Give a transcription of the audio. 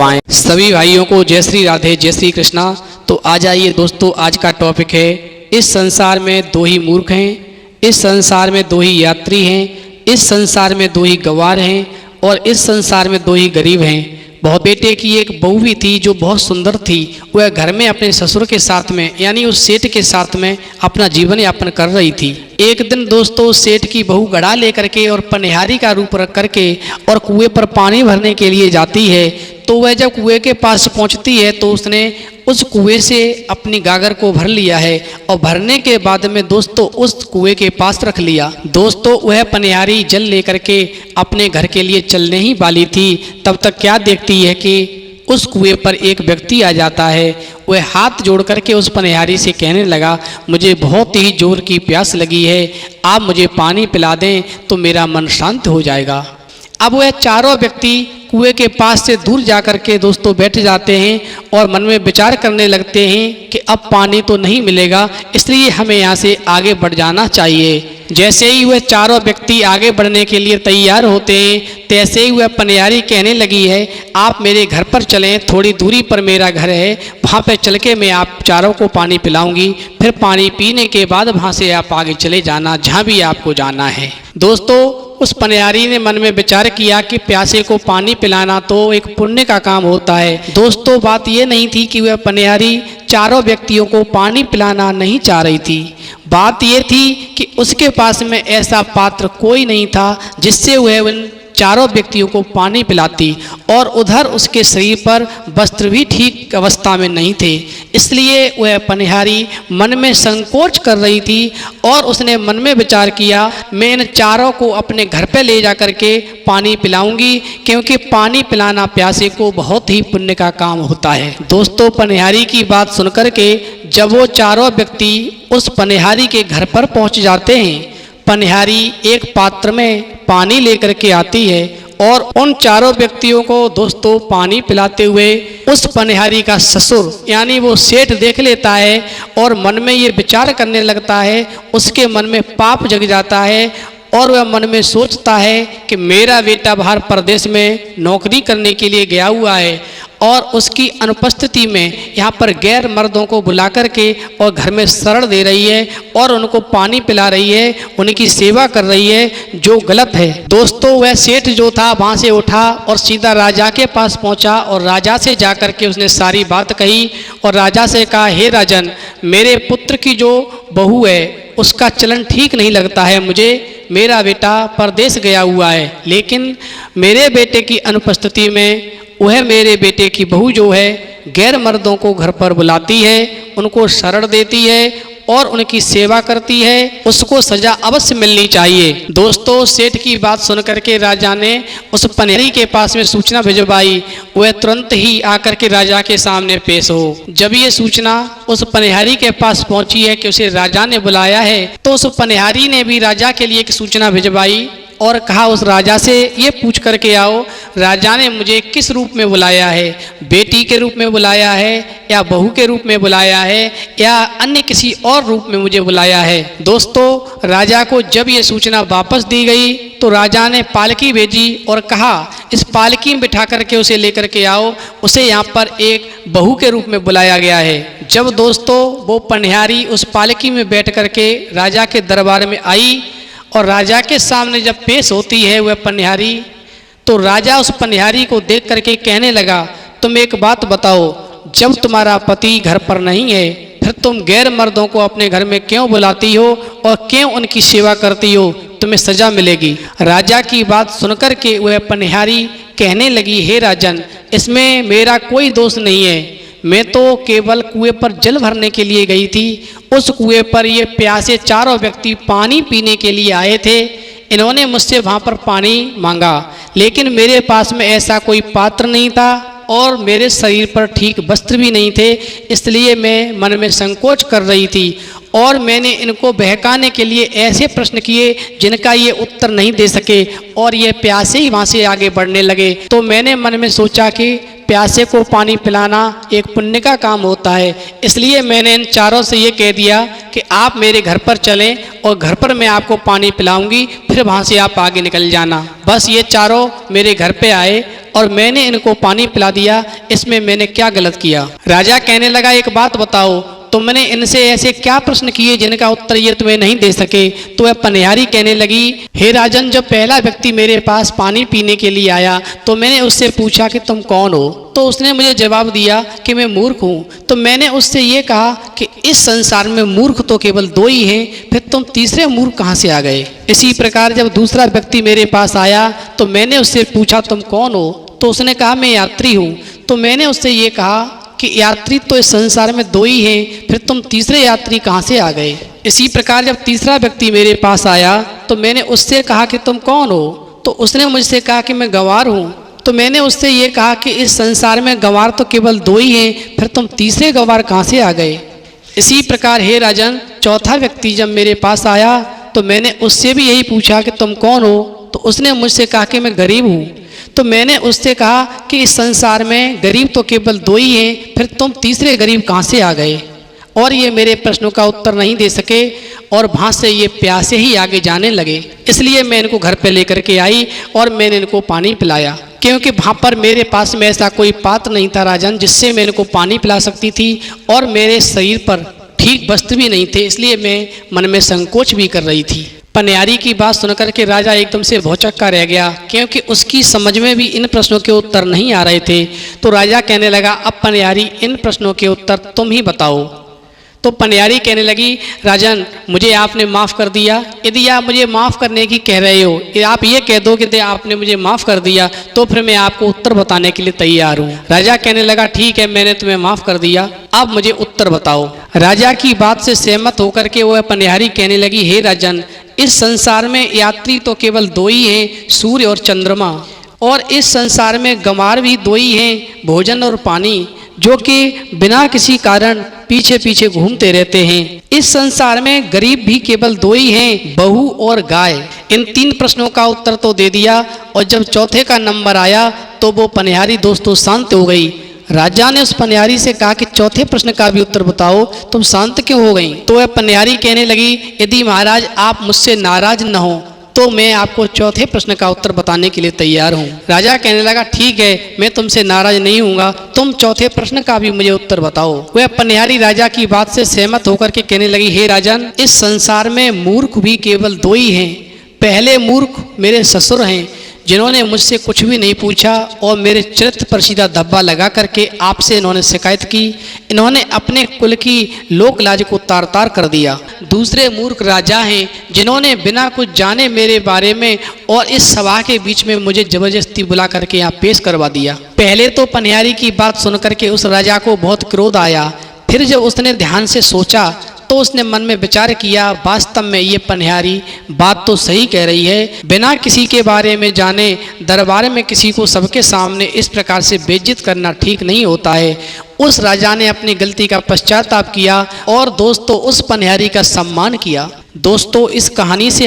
सभी भाइयों को जय श्री राधे जय श्री कृष्णा। तो आ जाइए दोस्तों, आज का टॉपिक है इस संसार में दो ही मूर्ख हैं, इस संसार में दो ही यात्री हैं, इस संसार में दो ही गंवार हैं और इस संसार में दो ही गरीब हैं। बहुत बेटे की एक बहू भी थी जो बहुत सुंदर थी। वह घर में अपने ससुर के साथ में यानी उस सेठ के साथ में अपना जीवन यापन कर रही थी। एक दिन दोस्तों सेठ की बहू घड़ा लेकर के और पनिहारी का रूप रख करके और कुएं पर पानी भरने के लिए जाती है। तो वह जब कुएं के पास पहुंचती है तो उसने उस कुएं से अपनी गागर को भर लिया है और भरने के बाद में दोस्तों उस कुएं के पास रख लिया। दोस्तों वह पनिहारी जल लेकर के अपने घर के लिए चलने ही वाली थी, तब तक क्या देखती है कि उस कुएं पर एक व्यक्ति आ जाता है। वह हाथ जोड़ करके उस पनिहारी से कहने लगा, मुझे बहुत ही जोर की प्यास लगी है, आप मुझे पानी पिला दें तो मेरा मन शांत हो जाएगा। अब वह चारों व्यक्ति कुएं के पास से दूर जा कर के दोस्तों बैठ जाते हैं और मन में विचार करने लगते हैं कि अब पानी तो नहीं मिलेगा, इसलिए हमें यहाँ से आगे बढ़ जाना चाहिए। जैसे ही वह चारों व्यक्ति आगे बढ़ने के लिए तैयार होते हैं तैसे ही वह पनिहारी कहने लगी है, आप मेरे घर पर चलें, थोड़ी दूरी पर मेरा घर है, वहाँ पे चल के मैं आप चारों को पानी पिलाऊंगी, फिर पानी पीने के बाद वहाँ से आप आगे चले जाना जहाँ भी आपको जाना है। दोस्तों उस पनिहारी ने मन में विचार किया कि प्यासे को पानी पिलाना तो एक पुण्य का काम होता है। दोस्तों बात ये नहीं थी कि वह पनिहारी चारों व्यक्तियों को पानी पिलाना नहीं चाह रही थी, बात ये थी कि उसके पास में ऐसा पात्र कोई नहीं था जिससे वह उन चारों व्यक्तियों को पानी पिलाती, और उधर उसके शरीर पर वस्त्र भी ठीक अवस्था में नहीं थे, इसलिए वह पनिहारी मन में संकोच कर रही थी और उसने मन में विचार किया, मैं इन चारों को अपने घर पे ले जा कर के पानी पिलाऊंगी, क्योंकि पानी पिलाना प्यासे को बहुत ही पुण्य का काम होता है। दोस्तों पनिहारी की बात सुनकर के जब वो चारों व्यक्ति उस पनिहारी के घर पर पहुंच जाते हैं, पनिहारी एक पात्र में पानी लेकर के आती है और उन चारों व्यक्तियों को दोस्तों पानी पिलाते हुए उस पनिहारी का ससुर यानी वो सेठ देख लेता है और मन में ये विचार करने लगता है, उसके मन में पाप जग जाता है और वह मन में सोचता है कि मेरा बेटा बाहर प्रदेश में नौकरी करने के लिए गया हुआ है और उसकी अनुपस्थिति में यहाँ पर गैर मर्दों को बुला कर के और घर में शरण दे रही है और उनको पानी पिला रही है, उनकी सेवा कर रही है, जो गलत है। दोस्तों वह सेठ जो था वहाँ से उठा और सीधा राजा के पास पहुँचा और राजा से जा कर के उसने सारी बात कही और राजा से कहा, हे राजन, मेरे पुत्र की जो बहू है उसका चलन ठीक नहीं लगता है मुझे, मेरा बेटा परदेश गया हुआ है, लेकिन मेरे बेटे की अनुपस्थिति में वह मेरे बेटे की बहू जो है गैर मर्दों को घर पर बुलाती है, उनको शरण देती है और उनकी सेवा करती है, उसको सजा अवश्य मिलनी चाहिए। दोस्तों सेठ की बात सुन करके राजा ने उस पनिहारी के पास में सूचना भिजवाई, वह तुरंत ही आकर के राजा के सामने पेश हो। जब ये सूचना उस पनिहारी के पास पहुंची है कि उसे राजा ने बुलाया है, तो उस पनिहारी ने भी राजा के लिए एक सूचना भिजवाई और कहा, उस राजा से ये पूछ करके आओ राजा ने मुझे किस रूप में बुलाया है, बेटी के रूप में बुलाया है या बहू के रूप में बुलाया है या अन्य किसी और रूप में मुझे बुलाया है। दोस्तों राजा को जब ये सूचना वापस दी गई तो राजा ने पालकी भेजी और कहा, इस पालकी में बिठा करके उसे लेकर के आओ, उसे यहाँ पर एक बहू के रूप में बुलाया गया है। जब दोस्तों वो पनिहारी उस पालकी में बैठ करके राजा के दरबार में आई और राजा के सामने जब पेश होती है वह पनिहारी, तो राजा उस पनिहारी को देख करके कहने लगा, तुम एक बात बताओ, जब तुम्हारा पति घर पर नहीं है फिर तुम गैर मर्दों को अपने घर में क्यों बुलाती हो और क्यों उनकी सेवा करती हो, तुम्हें सजा मिलेगी। राजा की बात सुनकर के वह पनिहारी कहने लगी, हे राजन, इसमें मेरा कोई दोष नहीं है, मैं तो केवल कुएं पर जल भरने के लिए गई थी, उस कुएं पर ये प्यासे चारों व्यक्ति पानी पीने के लिए आए थे, इन्होंने मुझसे वहाँ पर पानी मांगा, लेकिन मेरे पास में ऐसा कोई पात्र नहीं था और मेरे शरीर पर ठीक वस्त्र भी नहीं थे, इसलिए मैं मन में संकोच कर रही थी और मैंने इनको बहकाने के लिए ऐसे प्रश्न किए जिनका ये उत्तर नहीं दे सके और ये प्यासे ही वहाँ से आगे बढ़ने लगे। तो मैंने मन में सोचा कि प्यासे को पानी पिलाना एक पुण्य का काम होता है, इसलिए मैंने इन चारों से ये कह दिया कि आप मेरे घर पर चलें और घर पर मैं आपको पानी पिलाऊंगी, फिर वहाँ से आप आगे निकल जाना। बस ये चारों मेरे घर पे आए और मैंने इनको पानी पिला दिया। इसमें मैंने क्या गलत किया? राजा कहने लगा, एक बात बताओ, तुमने इनसे ऐसे क्या प्रश्न किए जिनका उत्तर ये तुम्हें नहीं दे सके? तो वह पनिहारी कहने लगी, हे राजन, जब पहला व्यक्ति मेरे पास पानी पीने के लिए आया तो मैंने उससे पूछा कि तुम कौन हो? तो उसने मुझे जवाब दिया कि मैं मूर्ख हूँ। तो मैंने उससे ये कहा कि इस संसार में मूर्ख तो केवल दो ही हैं, फिर तुम तीसरे मूर्ख कहाँ से आ गए? इसी प्रकार जब दूसरा व्यक्ति मेरे पास आया तो मैंने उससे पूछा तुम कौन हो? तो उसने कहा मैं यात्री हूँ। तो मैंने उससे ये कहा कि यात्री तो इस संसार में दो ही हैं, फिर तुम तीसरे यात्री कहाँ से आ गए? इसी प्रकार जब तीसरा व्यक्ति मेरे पास आया तो मैंने उससे कहा कि तुम कौन हो? तो उसने मुझसे कहा कि मैं गंवार हूँ। तो मैंने उससे ये कहा कि इस संसार में गंवार तो केवल दो ही हैं, फिर तुम तीसरे गंवार कहाँ से आ गए? इसी प्रकार हे राजन, चौथा व्यक्ति जब मेरे पास आया तो मैंने उससे भी यही पूछा कि तुम कौन हो? तो उसने मुझसे कहा कि मैं गरीब हूँ। तो मैंने उससे कहा कि इस संसार में गरीब तो केवल दो ही हैं, फिर तुम तीसरे गरीब कहाँ से आ गए? और ये मेरे प्रश्नों का उत्तर नहीं दे सके और वहाँ से ये प्यासे ही आगे जाने लगे। इसलिए मैं इनको घर पे लेकर के आई और मैंने इनको पानी पिलाया, क्योंकि वहाँ पर मेरे पास में ऐसा कोई पात्र नहीं था राजन जिससे मैं इनको पानी पिला सकती थी, और मेरे शरीर पर ठीक वस्त्र भी नहीं थे, इसलिए मैं मन में संकोच भी कर रही थी। पनिहारी की बात सुनकर के राजा एकदम से भौचक्का रह गया, क्योंकि उसकी समझ में भी इन प्रश्नों के उत्तर नहीं आ रहे थे। तो राजा कहने लगा, अब पनिहारी इन प्रश्नों के उत्तर तुम ही बताओ। तो पनिहारी कहने लगी, राजन, मुझे आपने माफ़ कर दिया। यदि आप मुझे माफ़ करने की कह रहे हो, आप ये कह दो कि आपने मुझे माफ़ कर दिया, तो फिर मैं आपको उत्तर बताने के लिए तैयार हूँ। राजा कहने लगा, ठीक है, मैंने तुम्हें माफ़ कर दिया, अब मुझे उत्तर बताओ। राजा की बात से सहमत होकर के वह पनिहारी कहने लगी, हे राजन, इस संसार में यात्री तो केवल दो ही हैं, सूर्य और चंद्रमा, और इस संसार में गंवार भी दो ही हैं, भोजन और पानी, जो कि बिना किसी कारण पीछे पीछे घूमते रहते हैं। इस संसार में गरीब भी केवल दो ही हैं, बहू और गाय। इन तीन प्रश्नों का उत्तर तो दे दिया, और जब चौथे का नंबर आया तो वो पनिहारी दोस्तों शांत हो गई। राजा ने उस पनिहारी से कहा कि चौथे प्रश्न का भी उत्तर बताओ, तुम शांत क्यों हो गई? तो वह पनिहारी कहने लगी, यदि महाराज आप मुझसे नाराज न हो तो मैं आपको चौथे प्रश्न का उत्तर बताने के लिए तैयार हूँ। राजा कहने लगा, ठीक है, मैं तुमसे नाराज नहीं हूँगा, तुम चौथे प्रश्न का भी मुझे उत्तर बताओ। वह पनिहारी राजा की बात से सहमत होकर के कहने लगी, हे राजन, इस संसार में मूर्ख भी केवल दो ही हैं। पहले मूर्ख मेरे ससुर हैं, जिन्होंने मुझसे कुछ भी नहीं पूछा और मेरे चरित्र पर सीधा धब्बा लगा करके आपसे इन्होंने शिकायत की। इन्होंने अपने कुल की लोक लाज को तार तार कर दिया। दूसरे मूर्ख राजा हैं, जिन्होंने बिना कुछ जाने मेरे बारे में और इस सभा के बीच में मुझे जबरदस्ती बुला करके यहाँ पेश करवा दिया। पहले तो पनिहारी की बात सुन करके उस राजा को बहुत क्रोध आया, फिर जब उसने ध्यान से सोचा तो उसने मन में विचार किया, वास्तव में ये पनिहारी बात तो सही कह रही है। बिना किसी के बारे में जाने दरबार में किसी को सबके सामने इस प्रकार से बेइज्जत करना ठीक नहीं होता है। उस राजा ने अपनी गलती का पश्चाताप किया और दोस्तों उस पनिहारी का सम्मान किया। दोस्तों, इस कहानी से